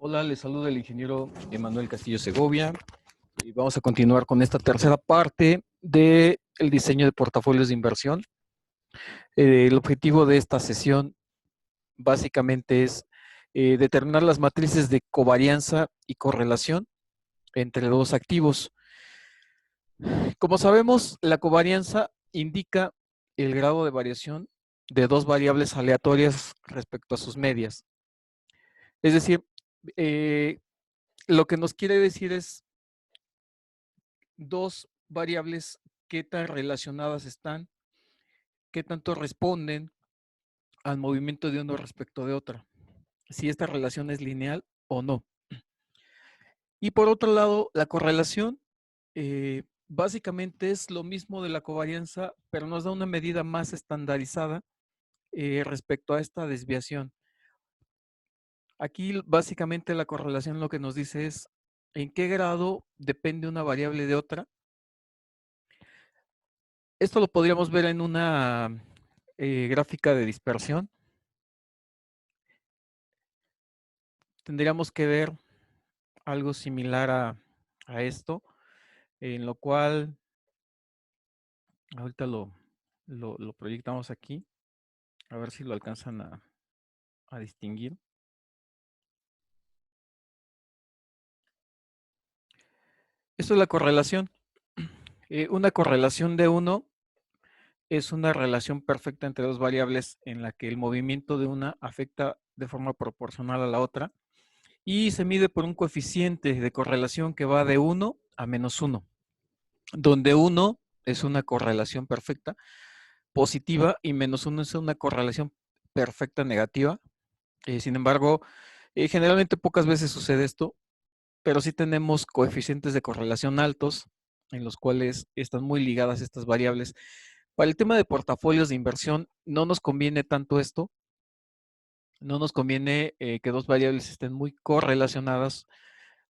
Hola, les saluda el ingeniero Emanuel Castillo Segovia y vamos a continuar con esta tercera parte del diseño de portafolios de inversión. El objetivo de esta sesión básicamente es determinar las matrices de covarianza y correlación entre dos activos. Como sabemos, la covarianza indica el grado de variación de dos variables aleatorias respecto a sus medias. Es decir, lo que nos quiere decir es dos variables, qué tan relacionadas están, qué tanto responden al movimiento de uno respecto de otra, si esta relación es lineal o no. Y por otro lado, la correlación básicamente es lo mismo de la covarianza, pero nos da una medida más estandarizada respecto a esta desviación. Aquí básicamente la correlación lo que nos dice es en qué grado depende una variable de otra. Esto lo podríamos ver en una gráfica de dispersión. Tendríamos que ver algo similar a esto, en lo cual ahorita lo proyectamos aquí, a ver si lo alcanzan a distinguir. Esto es la correlación. Una correlación de 1 es una relación perfecta entre dos variables en la que el movimiento de una afecta de forma proporcional a la otra y se mide por un coeficiente de correlación que va de 1 a -1, donde 1 es una correlación perfecta positiva y -1 es una correlación perfecta negativa. Sin embargo, generalmente pocas veces sucede esto, pero sí tenemos coeficientes de correlación altos en los cuales están muy ligadas estas variables. Para el tema de portafolios de inversión, no nos conviene tanto esto, no nos conviene que dos variables estén muy correlacionadas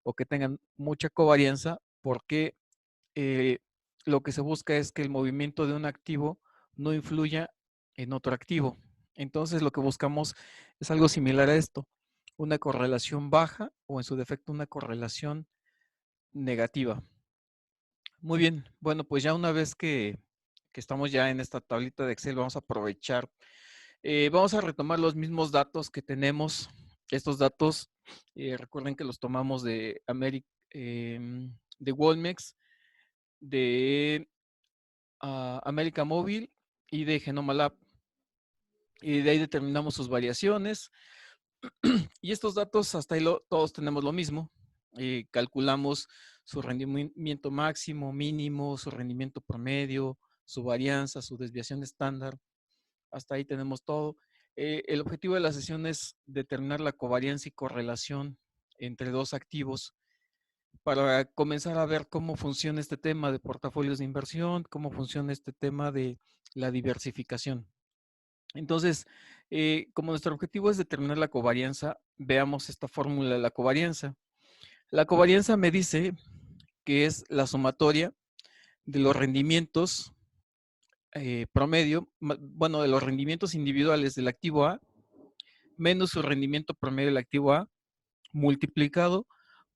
o que tengan mucha covarianza, porque eh, lo que se busca es que el movimiento de un activo no influya en otro activo. Entonces lo que buscamos es algo similar a esto, una correlación baja o en su defecto una correlación negativa. Muy bien, bueno, pues ya una vez que estamos ya en esta tablita de Excel, vamos a aprovechar, vamos a retomar los mismos datos que tenemos. Estos datos, recuerden que los tomamos de de Walmex, de América Móvil y de Genoma Lab. Y de ahí determinamos sus variaciones. Y estos datos, hasta ahí todos tenemos lo mismo. Calculamos su rendimiento máximo, mínimo, su rendimiento promedio, su varianza, su desviación estándar. Hasta ahí tenemos todo. El objetivo de la sesión es determinar la covarianza y correlación entre dos activos para comenzar a ver cómo funciona este tema de portafolios de inversión, cómo funciona este tema de la diversificación. Entonces, como nuestro objetivo es determinar la covarianza, veamos esta fórmula de la covarianza. La covarianza me dice que es la sumatoria de los rendimientos promedio, bueno, de los rendimientos individuales del activo A, menos su rendimiento promedio del activo A, multiplicado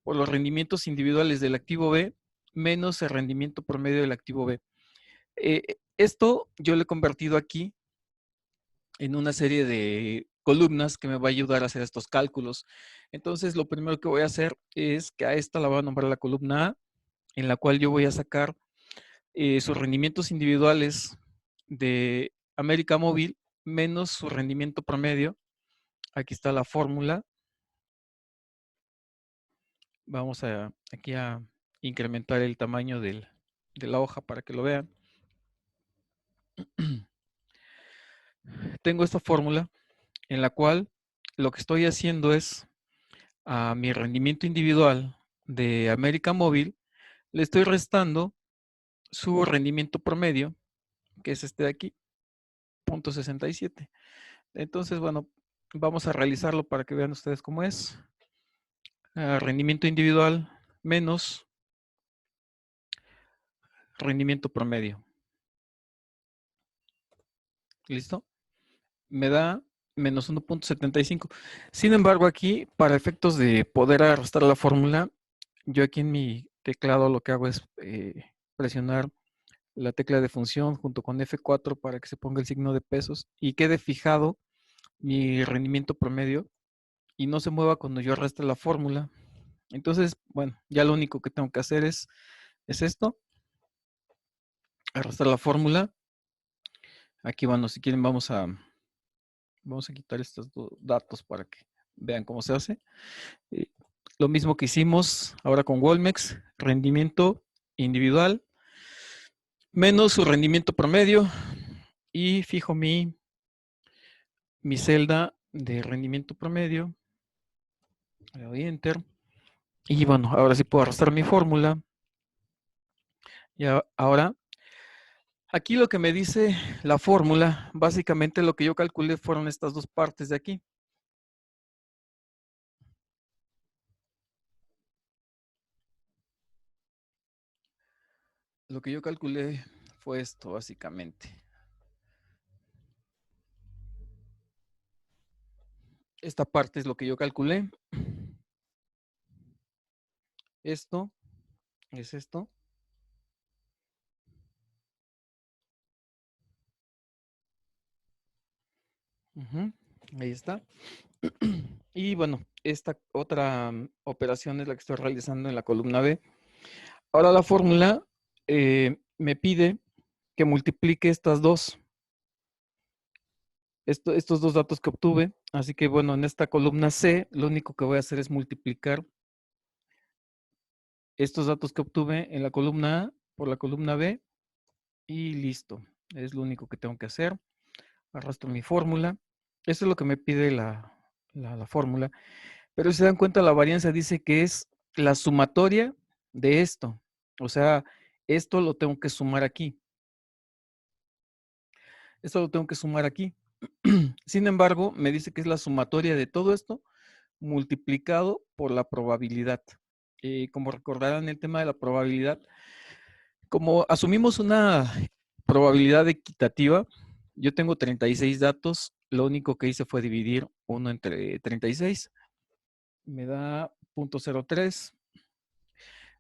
por los rendimientos individuales del activo B, menos el rendimiento promedio del activo B. Esto yo lo he convertido aquí en una serie de columnas que me va a ayudar a hacer estos cálculos. Entonces, lo primero que voy a hacer es que a esta la voy a nombrar la columna A, en la cual yo voy a sacar sus rendimientos individuales de América Móvil menos su rendimiento promedio. Aquí está la fórmula. Vamos aquí a incrementar el tamaño de la hoja para que lo vean. Tengo esta fórmula en la cual lo que estoy haciendo es a mi rendimiento individual de América Móvil, le estoy restando su rendimiento promedio, que es este de aquí, 0.67. Entonces, bueno, vamos a realizarlo para que vean ustedes cómo es. Rendimiento individual menos rendimiento promedio. ¿Listo? Me da menos 1.75. Sin embargo, aquí, para efectos de poder arrastrar la fórmula, yo aquí en mi teclado lo que hago es presionar la tecla de función junto con F4 para que se ponga el signo de pesos y quede fijado mi rendimiento promedio y no se mueva cuando yo arrastre la fórmula. Entonces, bueno, ya lo único que tengo que hacer es esto, arrastrar la fórmula. Aquí, bueno, si quieren vamos a quitar estos datos para que vean cómo se hace. Lo mismo que hicimos ahora con Wolmex, rendimiento individual menos su rendimiento promedio y fijo mi celda de rendimiento promedio. Le doy enter y bueno, ahora sí puedo arrastrar mi fórmula. Y ahora, aquí lo que me dice la fórmula, básicamente lo que yo calculé fueron estas dos partes de aquí. Lo que yo calculé fue esto, básicamente. Esta parte es lo que yo calculé. Esto es esto. Ahí está. Y bueno, esta otra operación es la que estoy realizando en la columna B. Ahora la fórmula me pide que multiplique estas dos. Estos dos datos que obtuve. Así que bueno, en esta columna C, lo único que voy a hacer es multiplicar estos datos que obtuve en la columna A por la columna B y listo. Es lo único que tengo que hacer. Arrastro mi fórmula. Eso es lo que me pide la fórmula. Pero si se dan cuenta, la varianza dice que es la sumatoria de esto. O sea, esto lo tengo que sumar aquí. Esto lo tengo que sumar aquí. Sin embargo, me dice que es la sumatoria de todo esto multiplicado por la probabilidad. Como recordarán el tema de la probabilidad, como asumimos una probabilidad equitativa, yo tengo 36 datos, lo único que hice fue dividir 1 entre 36, me da 0.03.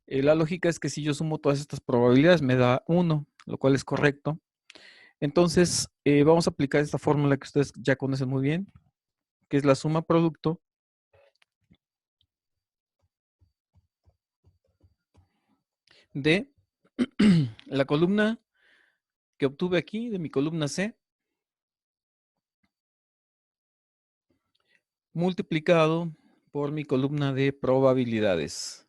La lógica es que si yo sumo todas estas probabilidades me da 1, lo cual es correcto. Entonces, vamos a aplicar esta fórmula que ustedes ya conocen muy bien, que es la suma producto de la columna que obtuve aquí, de mi columna C, multiplicado por mi columna de probabilidades.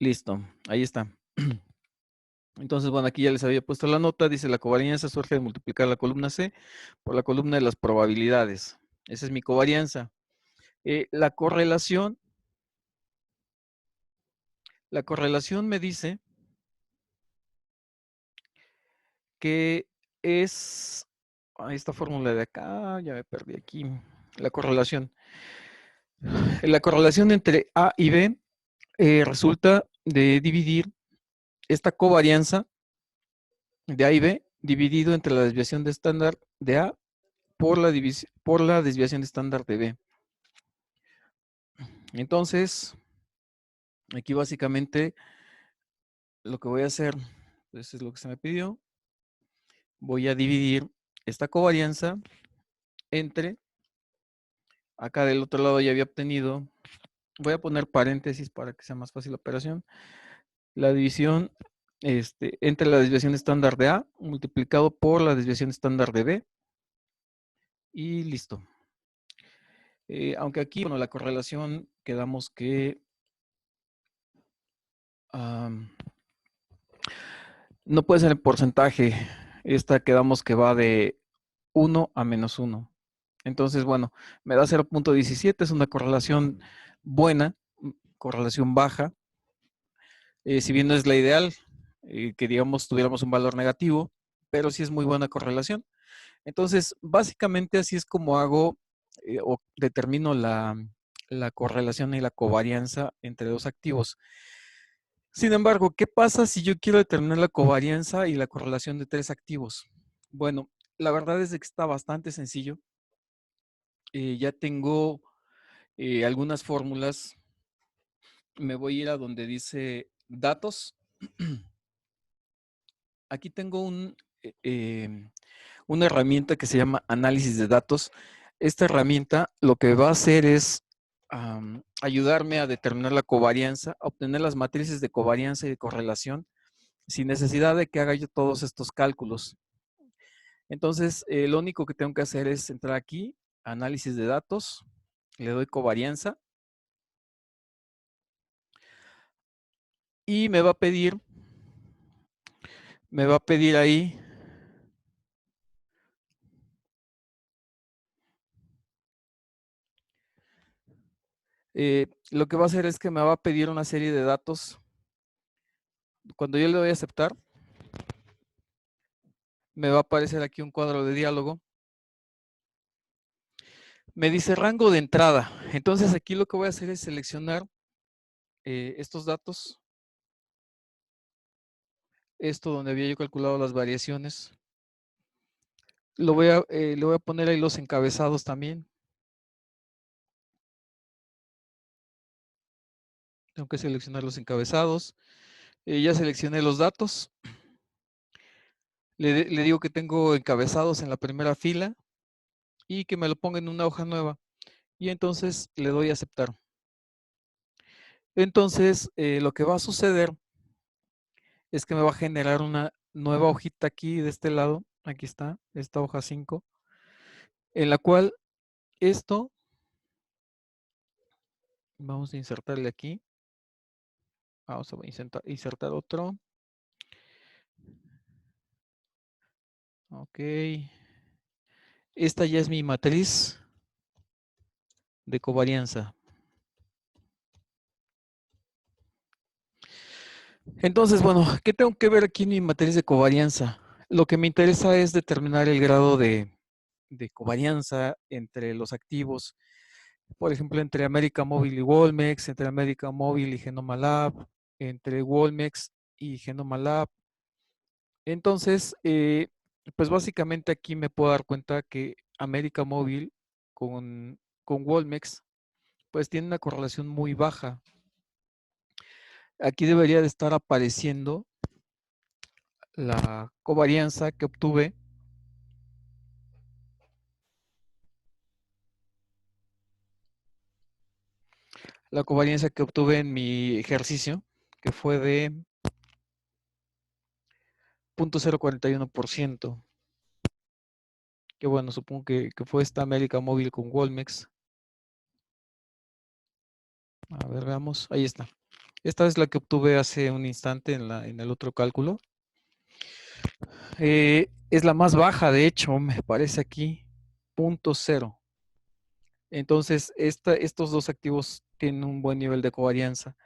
Listo, ahí está. Entonces, bueno, aquí ya les había puesto la nota, dice la covarianza surge de multiplicar la columna C por la columna de las probabilidades. Esa es mi covarianza. La correlación me dice que es esta fórmula de acá, ya me perdí aquí, la correlación. La correlación entre A y B resulta de dividir esta covarianza de A y B dividido entre la desviación de estándar de A por la desviación de estándar de B. Entonces, aquí básicamente lo que voy a hacer, pues es lo que se me pidió, voy a dividir esta covarianza entre, acá del otro lado ya había obtenido, voy a poner paréntesis para que sea más fácil la operación, la división entre la desviación estándar de A multiplicado por la desviación estándar de B y listo. Aunque aquí, bueno, la correlación quedamos que no puede ser en porcentaje. Esta quedamos que va de 1 a menos 1. Entonces, bueno, me da 0.17, es una correlación buena, correlación baja. Si bien no es la ideal, que digamos tuviéramos un valor negativo, pero sí es muy buena correlación. Entonces, básicamente así es como hago o determino la correlación y la covarianza entre dos activos. Sin embargo, ¿qué pasa si yo quiero determinar la covarianza y la correlación de tres activos? Bueno, la verdad es de que está bastante sencillo. Ya tengo algunas fórmulas. Me voy a ir a donde dice datos. Aquí tengo una herramienta que se llama análisis de datos. Esta herramienta lo que va a hacer es ayudarme a determinar la covarianza, a obtener las matrices de covarianza y de correlación sin necesidad de que haga yo todos estos cálculos. Entonces, lo único que tengo que hacer es entrar aquí, análisis de datos, le doy covarianza y me va a pedir ahí lo que va a hacer es que me va a pedir una serie de datos. Cuando yo le doy a aceptar, me va a aparecer aquí un cuadro de diálogo. Me dice rango de entrada. Entonces aquí lo que voy a hacer es seleccionar estos datos. Esto donde había yo calculado las variaciones. Le voy a poner ahí los encabezados también. Tengo que seleccionar los encabezados. Ya seleccioné los datos. Le digo que tengo encabezados en la primera fila y que me lo ponga en una hoja nueva. Y entonces le doy a aceptar. Entonces, lo que va a suceder es que me va a generar una nueva hojita aquí de este lado. Aquí está, esta hoja 5, en la cual esto, vamos a insertarle aquí. Vamos a insertar otro. Ok. Esta ya es mi matriz de covarianza. Entonces, bueno, ¿qué tengo que ver aquí en mi matriz de covarianza? Lo que me interesa es determinar el grado de covarianza entre los activos, por ejemplo, entre América Móvil y Wolmex, entre América Móvil y Genoma Lab, entre Wolmex y Genoma Lab. Entonces, pues básicamente aquí me puedo dar cuenta que América Móvil con Wolmex, pues tiene una correlación muy baja. Aquí debería de estar apareciendo la covarianza que obtuve, en mi ejercicio, que fue de 0.041%. Que bueno, supongo que fue esta América Móvil con Wolmex. A ver, veamos. Ahí está. Esta es la que obtuve hace un instante en el otro cálculo. Es la más baja, de hecho, me parece aquí, 0.0. Entonces, estos dos activos tienen un buen nivel de covarianza.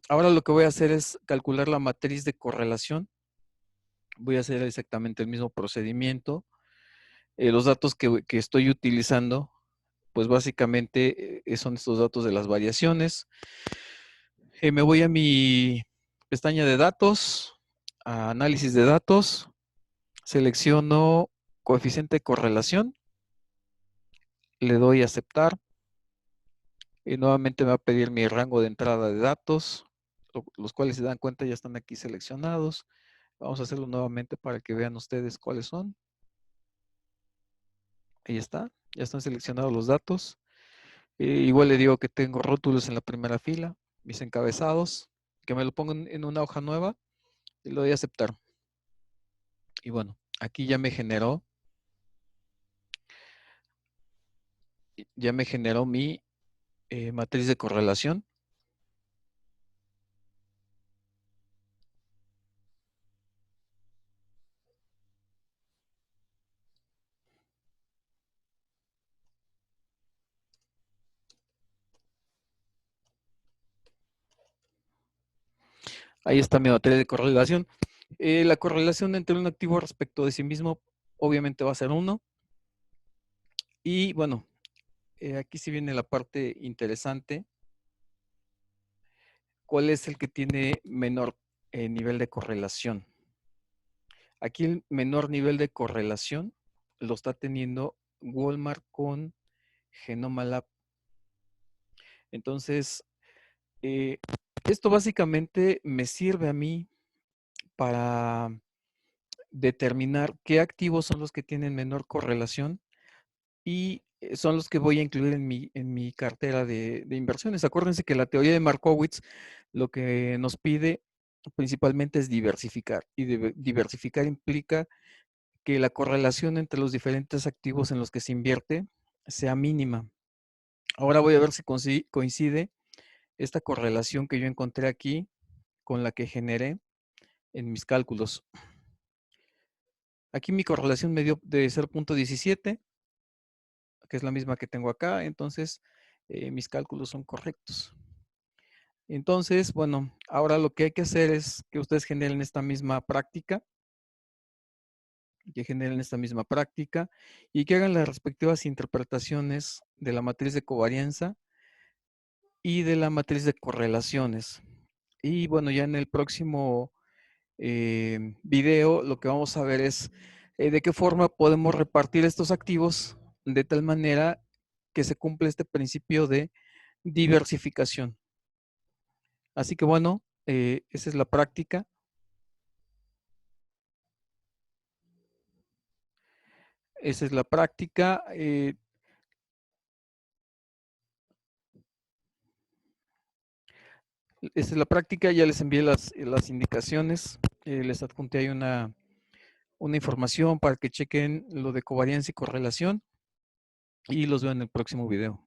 Ahora lo que voy a hacer es calcular la matriz de correlación. Voy a hacer exactamente el mismo procedimiento. Los datos que estoy utilizando, pues básicamente son estos datos de las variaciones. Me voy a mi pestaña de datos, a análisis de datos, selecciono coeficiente de correlación, le doy a aceptar y nuevamente me va a pedir mi rango de entrada de datos, los cuales se dan cuenta ya están aquí seleccionados. Vamos a hacerlo nuevamente para que vean ustedes cuáles son. Ahí está, ya están seleccionados los datos. Igual le digo que tengo rótulos en la primera fila, mis encabezados, que me lo pongo en una hoja nueva y lo doy a aceptar. Y bueno, aquí ya me generó mi matriz de correlación. Ahí está mi matriz de correlación. La correlación entre un activo respecto de sí mismo obviamente va a ser 1. Y bueno, aquí sí viene la parte interesante. ¿cuál es el que tiene menor nivel de correlación? Aquí el menor nivel de correlación lo está teniendo Walmart con Genoma Lab. Entonces, eh, esto básicamente me sirve a mí para determinar qué activos son los que tienen menor correlación y son los que voy a incluir en mi cartera de inversiones. Acuérdense que la teoría de Markowitz lo que nos pide principalmente es diversificar. Y diversificar implica que la correlación entre los diferentes activos en los que se invierte sea mínima. Ahora voy a ver si coincide esta correlación que yo encontré aquí con la que generé en mis cálculos. Aquí mi correlación me dio de 0.17, que es la misma que tengo acá, entonces mis cálculos son correctos. Entonces, bueno, ahora lo que hay que hacer es que ustedes generen esta misma práctica, y que hagan las respectivas interpretaciones de la matriz de covarianza y de la matriz de correlaciones. Y bueno, ya en el próximo video lo que vamos a ver es de qué forma podemos repartir estos activos de tal manera que se cumple este principio de diversificación. Así que bueno, esa es la práctica. Esa es la práctica. Esa es la práctica. Ya les envié las indicaciones. Les adjunté ahí una información para que chequen lo de covarianza y correlación. Y los veo en el próximo video.